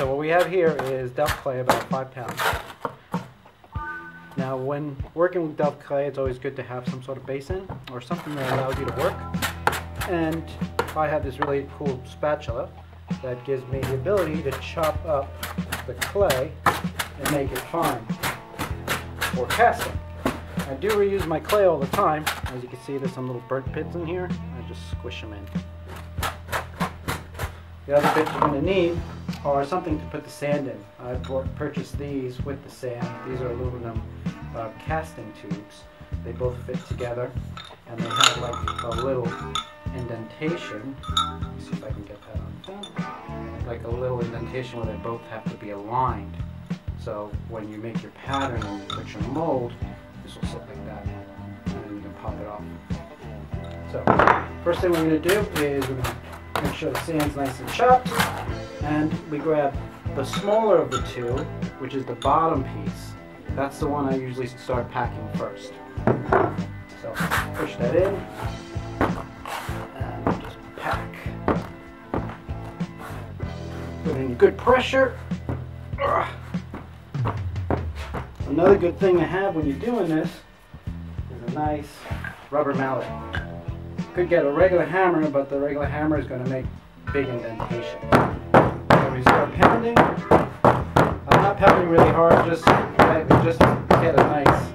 So what we have here is Delft Clay, about 5 pounds. Now when working with Delft Clay, it's always good to have some sort of basin or something that allows you to work. And I have this really cool spatula that gives me the ability to chop up the clay and make it fine for casting. I do reuse my clay all the time. As you can see, there's some little burnt bits in here. I just squish them in. The other bits you're going to need are something to put the sand in. I purchased these with the sand. These are aluminum casting tubes. They both fit together, and they have like a little indentation. Let me see if I can get that on film. Like a little indentation where they both have to be aligned. So when you make your pattern and you put your mold, this will sit like that, and then you can pop it off. So first thing we're going to do is we're going to make sure the sand's nice and chopped, and we grab the smaller of the two, which is the bottom piece. That's the one I usually start packing first. So push that in, and just pack. Put in good pressure. Another good thing to have when you're doing this is a nice rubber mallet. You could get a regular hammer, but the regular hammer is going to make big indentation. So we start pounding. I'm not pounding really hard, just get a nice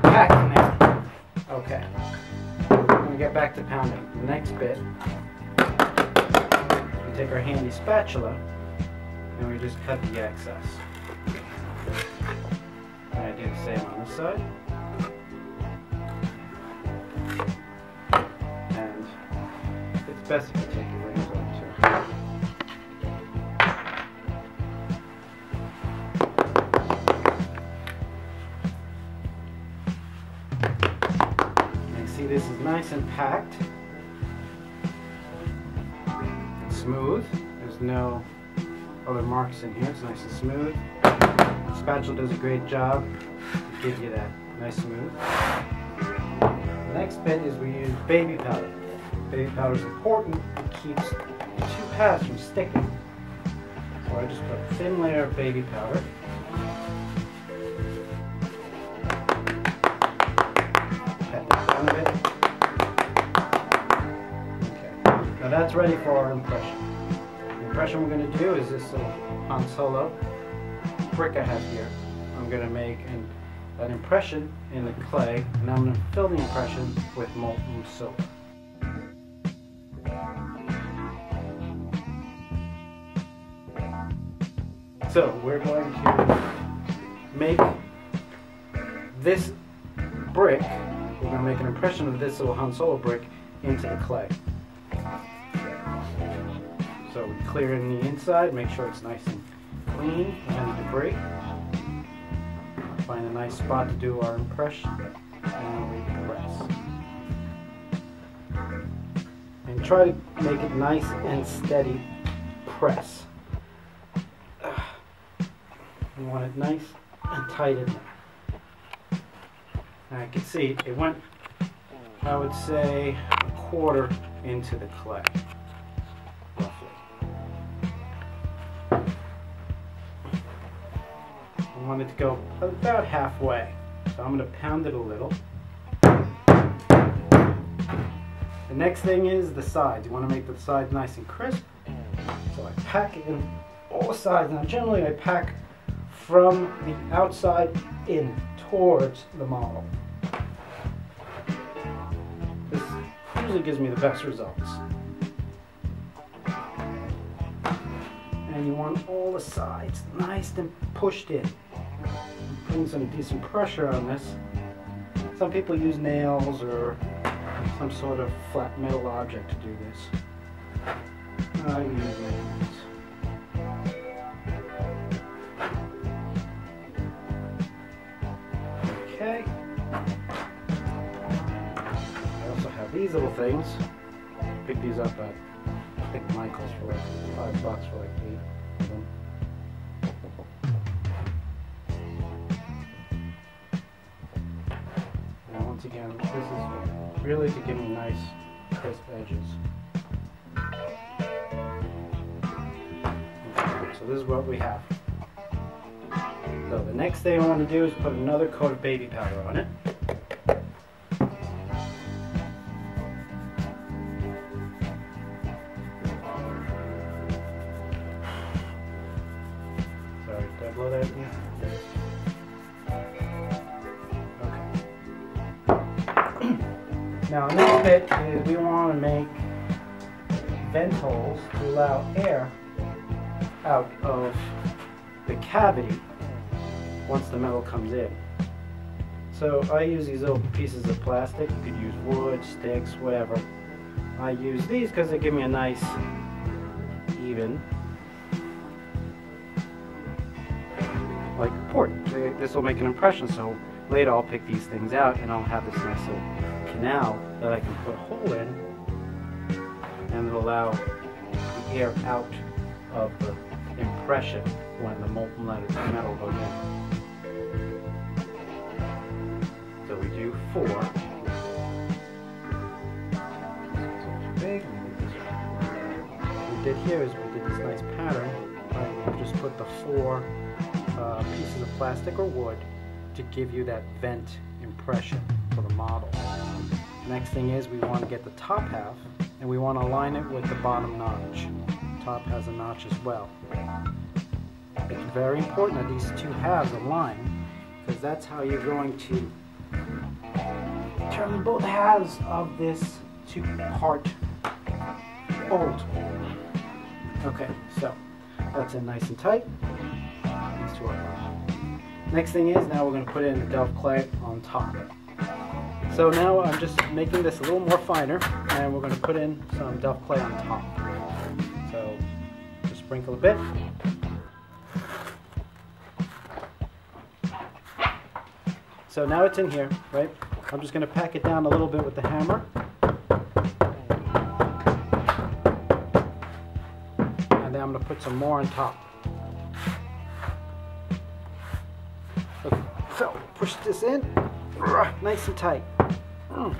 pack in there. Okay. We're going to get back to pounding. The next bit, we take our handy spatula and we just cut the excess. And I do the same on this side. And it's best if you take your rings off too. And see, this is nice and packed. It's smooth. There's no other marks in here. It's nice and smooth. The spatula does a great job to give you that nice smooth. The next bit is we use baby powder. Baby powder is important. It keeps the two pads from sticking. So I just put a thin layer of baby powder. Pat that down a bit. Okay. Now that's ready for our impression. The impression we're going to do is this little Han Solo brick I have here. I'm going to make an impression in the clay, and I'm going to fill the impression with molten silver. So we're going to make this brick, we're going to make an impression of this little Han Solo brick into the clay. So we clear in the inside, make sure it's nice and clean of any debris. Find a nice spot to do our impression, and we press. And try to make it nice and steady press. You want it nice and tight in there. Now you can see it went, I would say, a quarter into the clay, roughly. I want it to go about halfway, so I'm going to pound it a little. The next thing is the sides. You want to make the sides nice and crisp, so I pack it in all sides. Now generally I pack from the outside in towards the model. This usually gives me the best results. And you want all the sides nice and pushed in. Putting some decent pressure on this. Some people use nails or some sort of flat metal object to do this. I use nails. Okay. I also have these little things. Pick these up at Michael's for like $5 for like 8 of them. Now once again, this is really to give me nice crisp edges. Okay. So this is what we have. So the next thing I want to do is put another coat of baby powder on it. Sorry, did I blow that in? Okay. Now the next bit is we want to make vent holes to allow air out of the cavity once the metal comes in. So I use these little pieces of plastic. You could use wood, sticks, whatever. I use these because they give me a nice even like port. This will make an impression, so later I'll pick these things out and I'll have this nice little canal that I can put a hole in, and it'll allow the air out of the impression when the molten metal goes in. So we do 4. Big. What we did here is we did this nice pattern. Right? We just put the 4 pieces of plastic or wood to give you that vent impression for the model. Next thing is we want to get the top half, and we want to align it with the bottom notch. The top has a notch as well. It's very important that these two halves align, because that's how you're going to turn both halves of this to part mold. Okay, so that's in nice and tight. These two are aligned. Next thing is now we're going to put in the Delft Clay on top. So now I'm just making this a little more finer, and we're going to put in some Delft Clay on top. So just sprinkle a bit. So now it's in here, right? I'm just going to pack it down a little bit with the hammer. And then I'm going to put some more on top. Okay, so push this in, nice and tight. And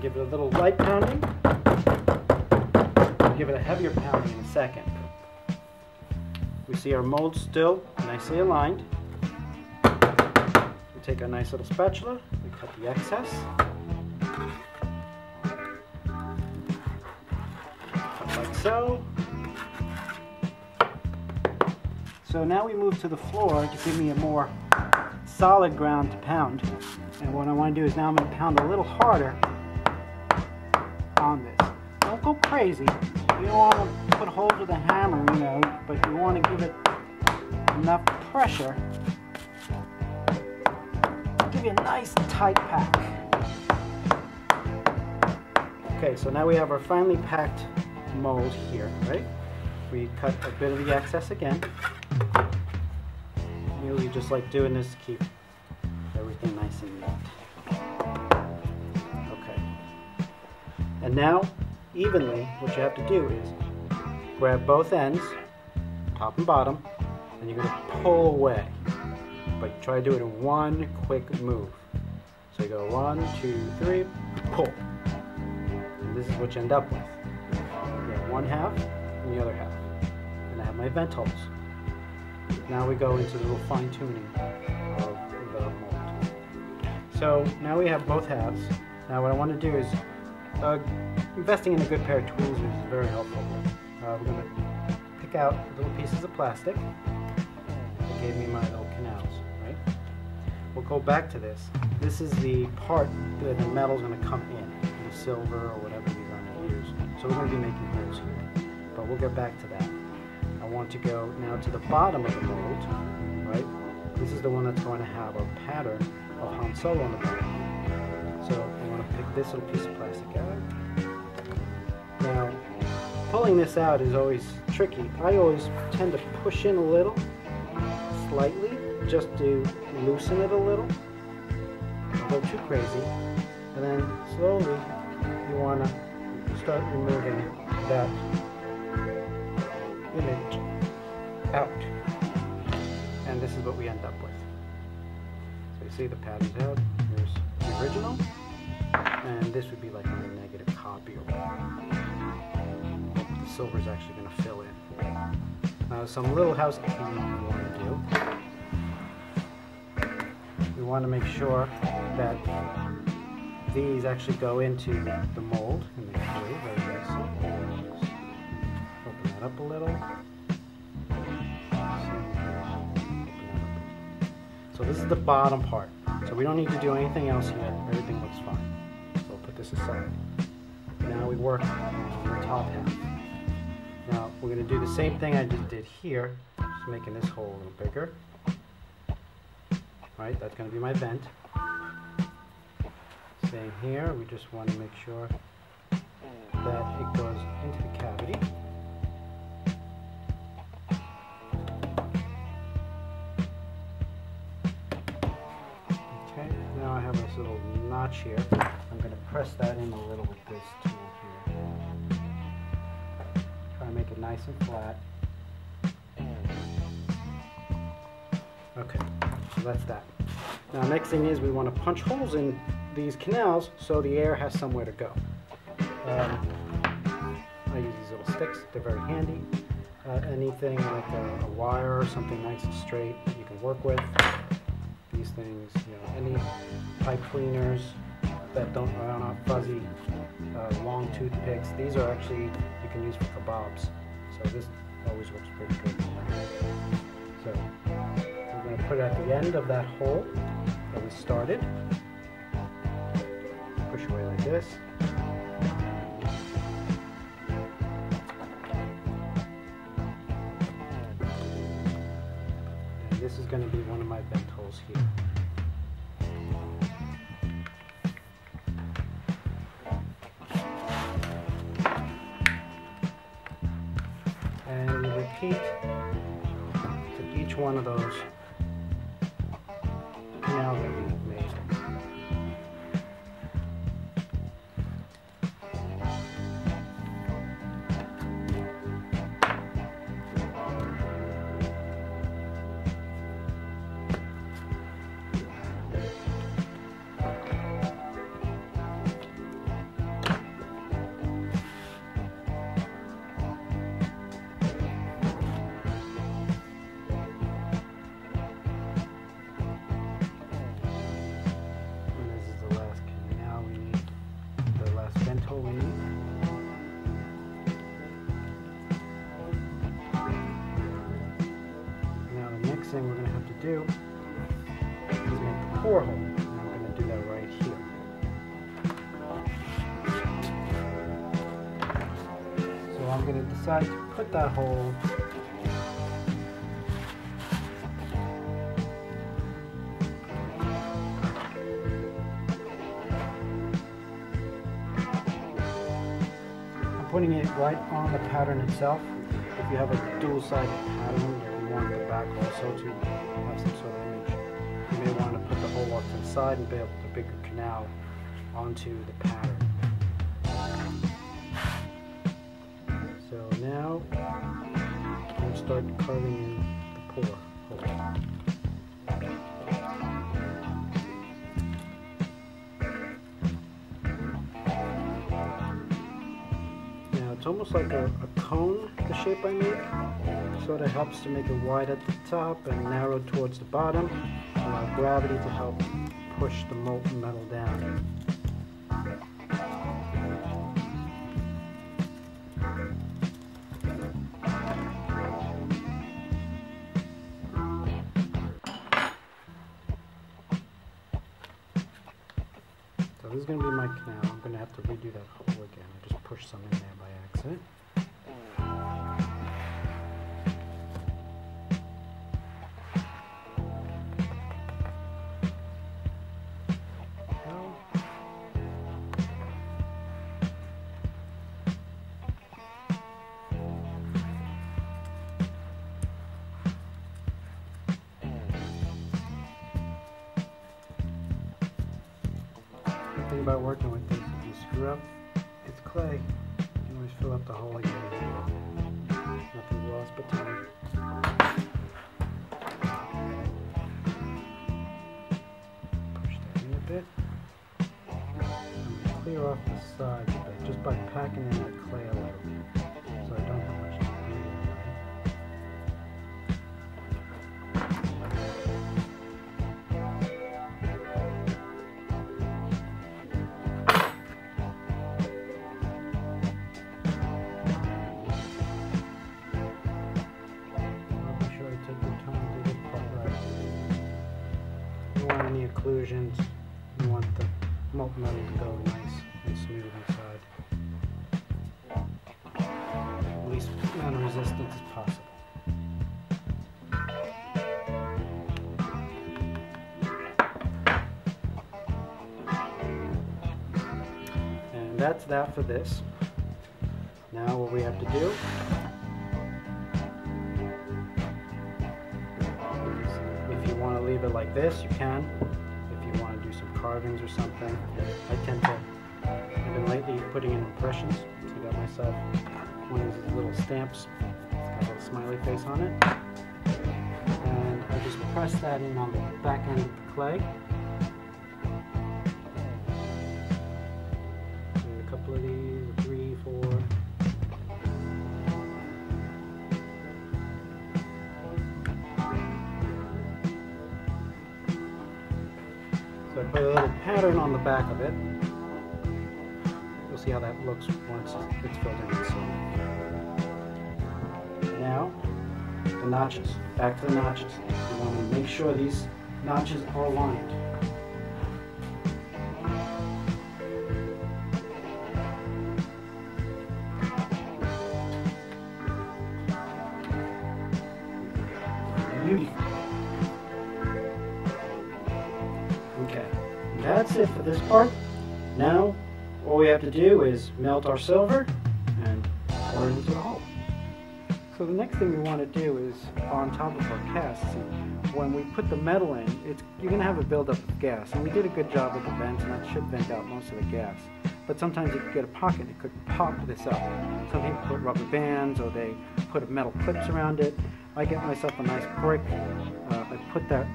give it a little light pounding. Give it a heavier pounding in a second. We see our mold still nicely aligned. We take a nice little spatula, we cut the excess. Cut like so. So now we move to the floor to give me a more solid ground to pound. And what I want to do is now I'm going to pound a little harder on this. Don't go crazy. You don't want to put holes with a hammer, you know, but you want to give it enough pressure to give you a nice tight pack. Okay, so now we have our finely packed mold here, right? We cut a bit of the excess again. Usually just like doing this to keep everything nice and neat. Okay. And now, evenly, what you have to do is grab both ends, top and bottom, and you're going to pull away. But you try to do it in one quick move. So you go 1, 2, 3, pull. And this is what you end up with. You have one half and the other half. And I have my vent holes. Now we go into the little fine tuning of the mold. So now we have both halves. Now what I want to do is, investing in a good pair of tweezers is very helpful. We're going to pick out little pieces of plastic that gave me my little canals, right? We'll go back to this. This is the part that the metal is going to come in, the silver or whatever you're going to use. So we're going to be making holes here, but we'll get back to that. I want to go now to the bottom of the mold, right? This is the one that's going to have a pattern of Han Solo on the bottom. So I want to pick this little piece of plastic out. Now, pulling this out is always tricky. I always tend to push in a little, slightly, just to loosen it a little. Don't go too crazy. And then slowly, you want to start removing that image out, and this is what we end up with. So you see the pattern's out. Here's the original, and this would be like a negative copy or whatever. Hope the silver is actually going to fill in. Now, some little housekeeping we want to do. We want to make sure that these actually go into the mold, and they do very nice. Open that up a little. So this is the bottom part. So we don't need to do anything else here. Everything looks fine. So we'll put this aside. Now we work on the top half. Now we're going to do the same thing I just did here, just making this hole a little bigger. Alright, that's going to be my vent. Same here, we just want to make sure that it goes into the cavity. Okay, now I have this little notch here. I'm going to press that in a little with this tool here. Try to make it nice and flat. Okay, so that's that. Now next thing is we want to punch holes in these canals so the air has somewhere to go. I use these little sticks, they're very handy. Anything like a wire or something nice and straight that you can work with. These things, any pipe cleaners that are not fuzzy, long toothpicks. These are actually, you can use for kebabs. So this always works pretty good. So we're going to put it at the end of that hole that we started. Push away like this. And this is going to be one of my vent holes here. And repeat to each one of those canals that we've made. We need. Now the next thing we're going to have to do is make the pour hole. And I'm going to do that right here. So I'm going to decide to put that hole putting it right on the pattern itself. If you have a dual-sided pattern or you want the back also to have some sort of image, you may want to put the hole off to the side and build the bigger canal onto the pattern. So now I'm going to start carving in the pour hole. It's almost like a cone, the shape I make. Sort of helps to make it wide at the top and narrow towards the bottom. Allow gravity to help push the molten metal down. So this is going to be my canal. I'm going to have to redo that hole again. I just pushed some in there by accident. The thing about working with this, if you screw up, it's clay. You can always fill up the hole again. Nothing lost but time. Push that in a bit. I'm going to clear off the sides a bit just by packing in the clay a little bit, so I occlusions. You want the molten metal to go nice and smooth inside. At least non-resistant as possible. And that's that for this. Now what we have to do is, if you want to leave it like this, you can. If you want to do some carvings or something, I tend to, I've been lately putting in impressions. So I got myself one of these little stamps. It's got a little smiley face on it. And I just press that in on the back end of the clay. And a couple of these, 3, 4. So I put a little pattern on the back of it. You'll see how that looks once it's filled in with silver. Now, the notches. Back to the notches. You want to make sure these notches are aligned. Beautiful. Okay, that's it for this part. Now, all we have to do is melt our silver and pour it into the hole. So the next thing we want to do is, on top of our casts, when we put the metal in, you're going to have a buildup of gas. And we did a good job with the vents, and that should vent out most of the gas. But sometimes you could get a pocket, it could pop this up. Some people put rubber bands, or they put metal clips around it. I get myself a nice brick. I put that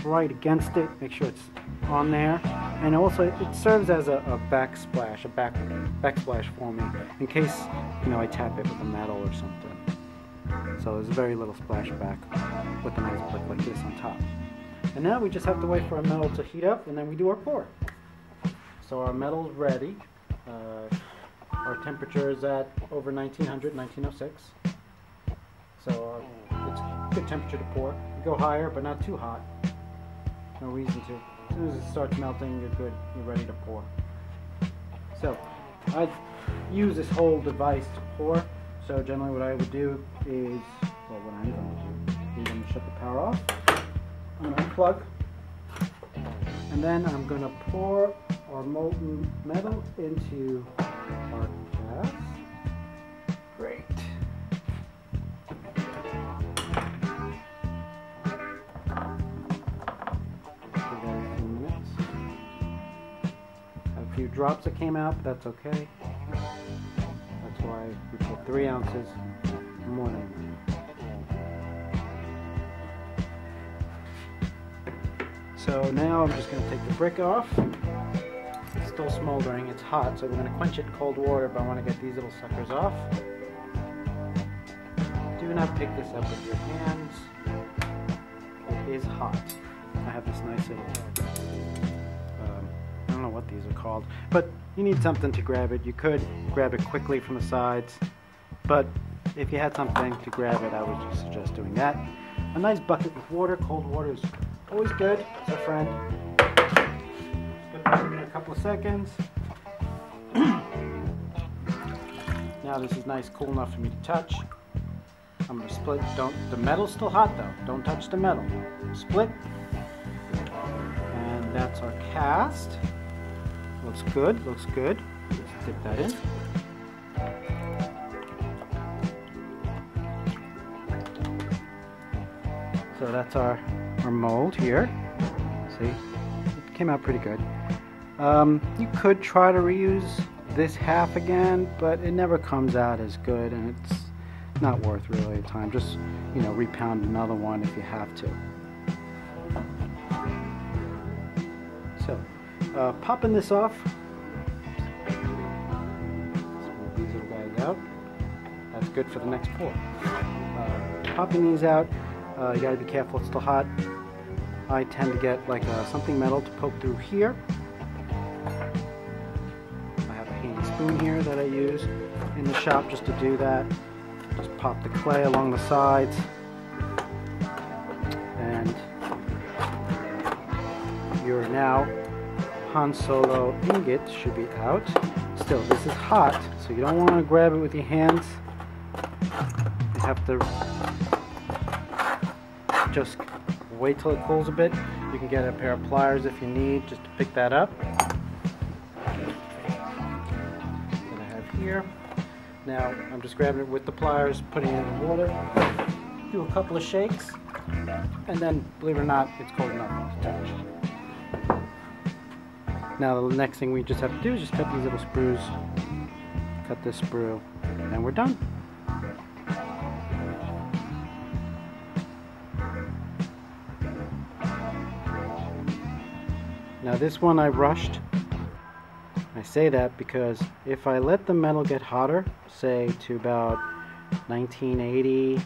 right against it, make sure it's on there, and also it serves as a backsplash, backsplash for me, in case, you know, I tap it with a metal or something. So there's very little splashback with a nice brick like this on top. And now we just have to wait for our metal to heat up, and then we do our pour. So our metal's ready. Our temperature is at over 1900, 1906. So it's a good temperature to pour. You go higher, but not too hot. No reason to. As soon as it starts melting, you're good. You're ready to pour. So I use this whole device to pour. So generally what I would do is, well, what I'm going to do is I'm going to shut the power off. I'm going to unplug. And then I'm going to pour our molten metal into our gas. Great. A few drops that came out, but that's okay. That's why we put 3 ounces more than that. So now I'm just going to take the brick off. It's still smoldering, it's hot, so we're going to quench it in cold water, but I want to get these little suckers off. Do not pick this up with your hands. It is hot. I have this nice little, I don't know what these are called, but you need something to grab it. You could grab it quickly from the sides, but if you had something to grab it, I would just suggest doing that. A nice bucket with water. Cold water is always good. It's a friend. Put that in a couple of seconds. Now this is nice, cool enough for me to touch. I'm going to split. The metal's still hot though. Don't touch the metal. Split. And that's our cast. Looks good, looks good. Let's dip that in. So that's our mold here. See, it came out pretty good. You could try to reuse this half again, but it never comes out as good, and it's not worth really the time. Just, you know, repound another one if you have to. So, popping this off. Move these little guys out. That's good for the next pour. Popping these out, you gotta be careful, it's still hot. I tend to get like something metal to poke through here. I have a handy spoon here that I use in the shop just to do that. Just pop the clay along the sides, and your now Han Solo ingot should be out. Still, this is hot, so you don't want to grab it with your hands. You have to just wait till it cools a bit. You can get a pair of pliers if you need, just to pick that up. That I have here. Now, I'm just grabbing it with the pliers, putting it in the water, do a couple of shakes, and then, believe it or not, it's cold enough to touch. Now, the next thing we just have to do is just cut these little sprues, cut this sprue, and we're done. Now this one I rushed. I say that because if I let the metal get hotter, say to about 1980,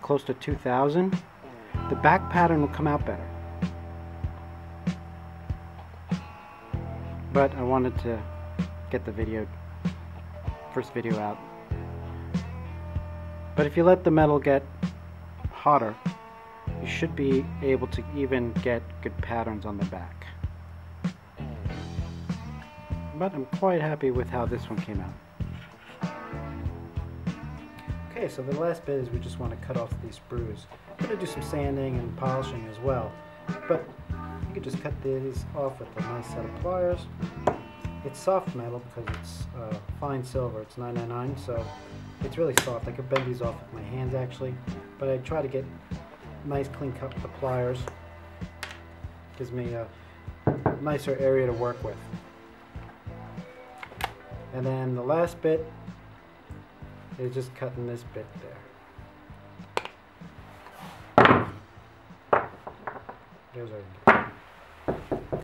close to 2000, the back pattern will come out better. But I wanted to get the first video out. But if you let the metal get hotter, you should be able to even get good patterns on the back. But I'm quite happy with how this one came out. Okay, so the last bit is we just want to cut off these sprues. I'm going to do some sanding and polishing as well, but you can just cut these off with a nice set of pliers. It's soft metal because it's fine silver, it's 999, so it's really soft. I could bend these off with my hands actually, but I try to get nice clean cut with the pliers. Gives me a nicer area to work with. And then the last bit is just cutting this bit there. There's our